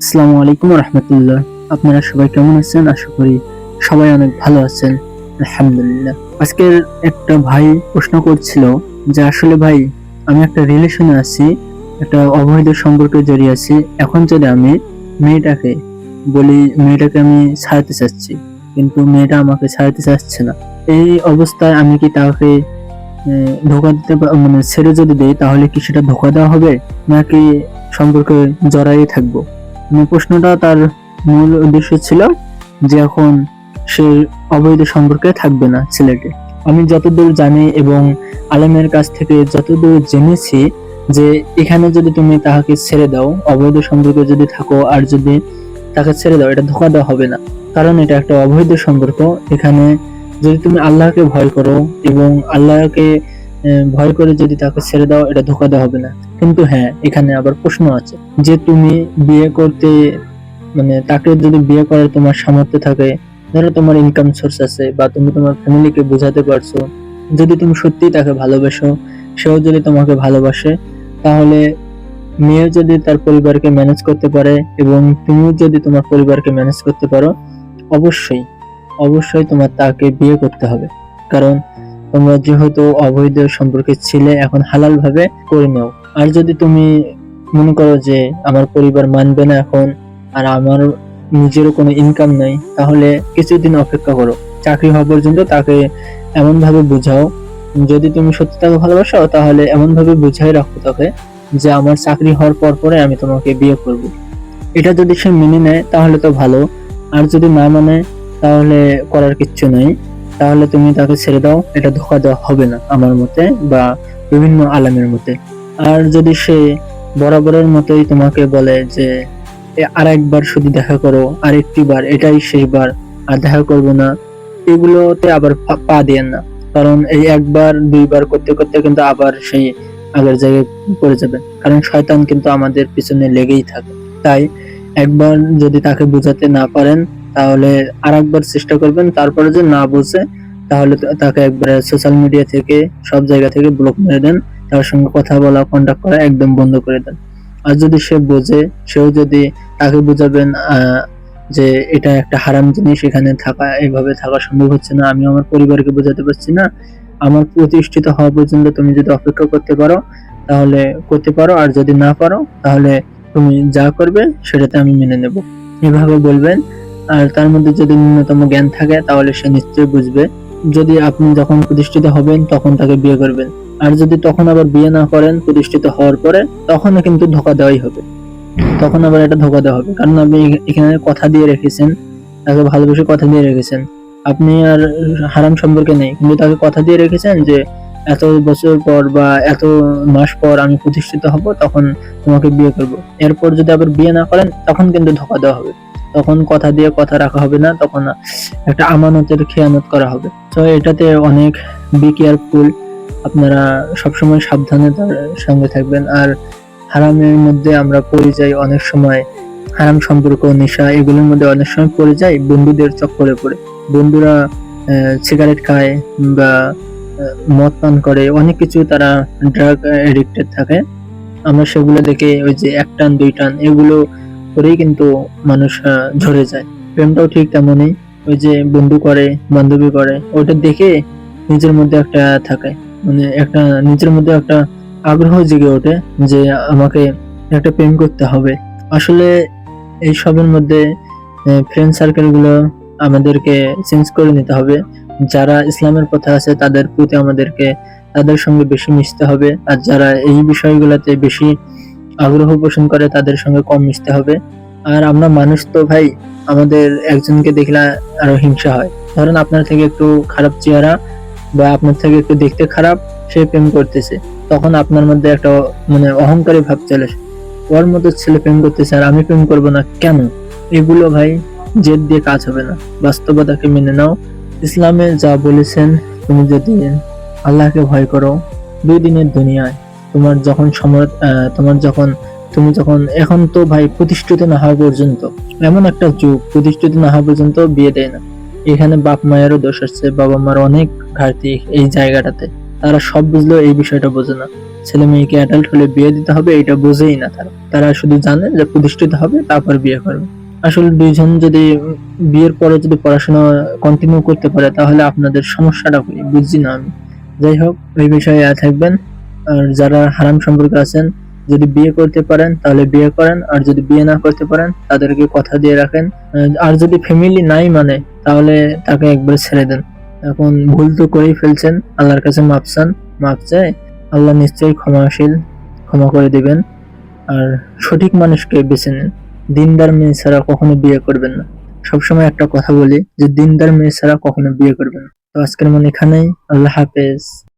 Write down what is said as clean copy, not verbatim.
আসসালামু আলাইকুম রহমতুল্লাহ। আপনারা সবাই কেমন আছেন? আশা করি সবাই অনেক ভালো আছেন, আলহামদুলিল্লাহ। আজকের একটা ভাই প্রশ্ন করছিল যে আসলে ভাই, আমি একটা রিলেশনে আছি, একটা অবৈধ সম্পর্কে জড়িয়ে আছি। এখন যদি আমি মেয়েটাকে বলি, মেয়েটাকে আমি ছাড়তে চাচ্ছি, কিন্তু মেয়েটা আমাকে ছাড়তে চাচ্ছে না। এই অবস্থায় আমি কি তাকে ধোকা দিতে মানে ছেড়ে যদি দেই, তাহলে কি সেটা ধোকা দেওয়া হবে, নাকি সম্পর্কে জড়াই থাকবো? প্রশ্নটা তার মূল উদ্দেশ্য ছিল যে এখন সে অবৈধ সম্পর্কে থাকবে না ছেলেটি। আমি যতদূর জানি এবং আলেমের কাছ থেকে যতদূর জেনেছি, যে এখানে যদি তুমি তাহাকে ছেড়ে দাও, অবৈধ সম্পর্কে যদি থাকো আর যদি তাকে ছেড়ে দাও, এটা ধোকা দেওয়া হবে না, কারণ এটা একটা অবৈধ সম্পর্ক। এখানে যদি তুমি আল্লাহকে ভয় করো এবং আল্লাহকে ভয় করে যদি তাকে ছেড়ে দাও, এটা ধোকা দেওয়া হবে না। কিন্তু হ্যাঁ, এখানে আবার প্রশ্ন আছে যে তুমি বিয়ে করতে মানে তাকে যদি বিয়ে করার তোমার সামর্থ্য থাকে, ধরো তোমার ইনকাম সোর্স আছে বা তুমি তোমার ফ্যামিলিকে বোঝাতে পারছো, যদি তুমি সত্যিই তাকে ভালোবাসো, সেও যদি তোমাকে ভালোবাসে, তাহলে মেয়ে যদি তার পরিবারকে ম্যানেজ করতে পারে এবং তুমিও যদি তোমার পরিবারকে ম্যানেজ করতে পারো, অবশ্যই অবশ্যই তোমার তাকে বিয়ে করতে হবে। কারণ তোমরা যেহেতু অবৈধ সম্পর্কে ছিলে, এখন হালাল ভাবে করে নাও। আর যদি তুমি মনে করো যে আমার পরিবার মানবে না এখন, আর আমার নিজেরও কোনো ইনকাম নেই, তাহলে কিছুদিন অপেক্ষা করো, চাকরি হওয়া পর্যন্ত তাকে এমন ভাবে বুঝাও, যদি তুমি সত্যি তাকে ভালোবাসো তাহলে এমন ভাবে বুঝাই রাখো তাকে যে আমার চাকরি হওয়ার পর পরে আমি তোমাকে বিয়ে করব। এটা যদি সে মেনে নেয় তাহলে তো ভালো, আর যদি না মানে তাহলে করার কিচ্ছু নাই, তাহলে তুমি তাকে ছেড়ে দাও, এটা ধোকা দেওয়া হবে না আমার মতে বা বিভিন্ন আলেমের মতে। আর যদি সে বরাবরের মতোই তোমাকে বলে যে আর একবার শুধু দেখা করো, আর একটি বার, এটাই শেষবার, আর দেখা করবো না, এগুলোতে আবার পা দিয়েন না। কারণ এই একবার দুইবার করতে করতে কিন্তু আবার সেই আগের জায়গায় পড়ে যাবে, কারণ শয়তান কিন্তু আমাদের পিছনে লেগেই থাকে। তাই একবার যদি তাকে বোঝাতে না পারেন, তাহলে আর একবার চেষ্টা করবেন। তারপরে যে না বোঝে, তাহলে তাকে একবারে সোশ্যাল মিডিয়া থেকে, সব জায়গা থেকে ব্লক মেরে দেন। তার সঙ্গে কথা বলা, কন্টাক্ট করা একদম বন্ধ করে দেন। আর যদি সে বোঝে, সেও যদি তাকে বোঝাবেন যে এটা একটা হারাম জিনিস, এখানে থাকা, এইভাবে থাকা সম্ভব হচ্ছে না, আমি আমার পরিবারকে বোঝাতে পারছি না, আমার প্রতিষ্ঠিত হওয়া পর্যন্ত তুমি যদি অপেক্ষা করতে পারো তাহলে করতে পারো, আর যদি না পারো তাহলে তুমি যা করবে সেটাতে আমি মেনে নেব, এভাবে বলবেন। আর তার মধ্যে যদি ন্যূনতম জ্ঞান থাকে তাহলে সে নিশ্চয়ই বুঝবে। যদি আপনি যখন প্রতিষ্ঠিত হবেন তখন তাকে বিয়ে করবেন, আর যদি তখন আবার বিয়ে না করেন প্রতিষ্ঠিত হওয়ার পরে, তখনও কিন্তু ধোকা দেওয়াই হবে, তখন আবার এটা ধোকা দেওয়া হবে। কারণ আপনি এখানে কথা দিয়ে রেখেছেন, তাকে ভালোবেসে কথা দিয়ে রেখেছেন, আপনি আর হারাম সম্পর্কে নেই, কিন্তু তাকে কথা দিয়ে রেখেছেন যে এত বছর পর বা এত মাস পর আমি প্রতিষ্ঠিত হব, তখন তোমাকে বিয়ে করব। এরপর যদি আবার বিয়ে না করেন, তখন কিন্তু ধোকা দেওয়া হবে, তখন কথা দিয়ে কথা রাখা হবে না, তখন একটা আমানতের খেয়ানত করা হবে। তো এটাতে অনেক বি কেয়ারফুল, আপনারা সবসময় সাবধানে তার সঙ্গে থাকবেন। আর হারামের মধ্যে আমরা পড়ে যাই অনেক সময়, হারাম সম্পর্ক, নেশা, এগুলোর মধ্যে অনেক সময় পড়ে যাই বন্ধুদের চক্করে পড়ে। বন্ধুরা সিগারেট খায় বা মদ পান করে, অনেক কিছু, তারা ড্রাগ এডিক্টেড থাকে। আমরা সেগুলো দেখে ওই যে এক টান দুই টান এগুলো করেই কিন্তু মানুষ ঝরে যায়। প্রেমটাও ঠিক তেমনই, ওই যে বন্ধু করে, বান্ধবী করে, ওটা দেখে নিজের মধ্যে একটা থাকে, মানে একটা নিজের মধ্যে একটা আগ্রহ জেগে ওঠে যে আমাকে একটা প্রেম করতে হবে। আসলে এই সবের মধ্যে ফ্রেন্ড সার্কেল গুলো আমাদেরকে চেঞ্জ করে নিতে হবে। যারা ইসলামের পথে আছে তাদের প্রতি আমাদেরকে তাদের সঙ্গে বেশি মিশতে হবে, আর যারা এই বিষয়গুলোতে বেশি আগ্রহ পোষণ করে তাদের সঙ্গে কম মিশতে হবে। আর আমরা মানুষ তো ভাই, আমাদের একজনকে দেখলে আরো হিংসা হয়। ধরেন আপনার থেকে একটু খারাপ চেহারা বা আপনার থেকে একটু দেখতে খারাপ সে প্রেম করতেছে, তখন আপনার মধ্যে একটা মানে অহংকারী ভাব চলে আসে, ওর মতো ছেলে প্রেম করতেছে আর আমি প্রেম করব না কেন? এগুলো ভাই জেদ দিয়ে কাজ হবে না, বাস্তবতাকে মেনে নাও। ইসলামে যা বলেছেন, তুমি যদি আল্লাহকে ভয় করো, 2 দিনের দুনিয়ায় তোমার যখন সময়, তোমার যখন তুমি যখন, এখন তো ভাই প্রতিষ্ঠিত না হওয়া পর্যন্ত, এমন একটা যুগ, প্রতিষ্ঠিত না হওয়া পর্যন্ত বিয়ে দেয় না। এখানে বাপ মায়েরও দোষ আছে, বাবা মার অনেক ঘাটতি এই জায়গাটাতে, তারা সব বুঝলেও এই বিষয়টা বোঝে না। ছেলে মেয়েকে অ্যাডাল্ট হলে বিয়ে দিতে হবে এটা বোঝেই না। তারা শুধু জানে যে প্রতিষ্ঠিত হবে তারপর বিয়ে করবে। আসলে দুইজন যদি বিয়ের পরে যদি পড়াশোনা কন্টিনিউ করতে পারে তাহলে আপনাদের সমস্যাটা কি বুঝছি না আমি। যাই হোক, এই বিষয়ে থাকবেন। আর যারা হারাম সম্পর্কে আছেন, যদি বিয়ে করতে পারেন তাহলে বিয়ে করেন, আর যদি বিয়ে না করতে পারেন তাদেরকে কথা দিয়ে রাখেন। আর যদি ফ্যামিলি নাই মানে তাহলে তাকে একবার ছেড়ে দেন। এখন ভুল তো করেই ফেলছেন, আল্লাহর কাছে মাপ চান, মাপ চাই, আল্লাহ নিশ্চয়ই ক্ষমাশীল, ক্ষমা করে দিবেন। আর সঠিক মানুষকে বেছে নেন, দিনদার মেয়ে ছাড়া কখনো বিয়ে করবেন না। সবসময় একটা কথা বলি যে দিনদার মেয়ে ছাড়া কখনো বিয়ে করবেন না। তো আজকের মনে এখানেই, আল্লাহ হাফেজ।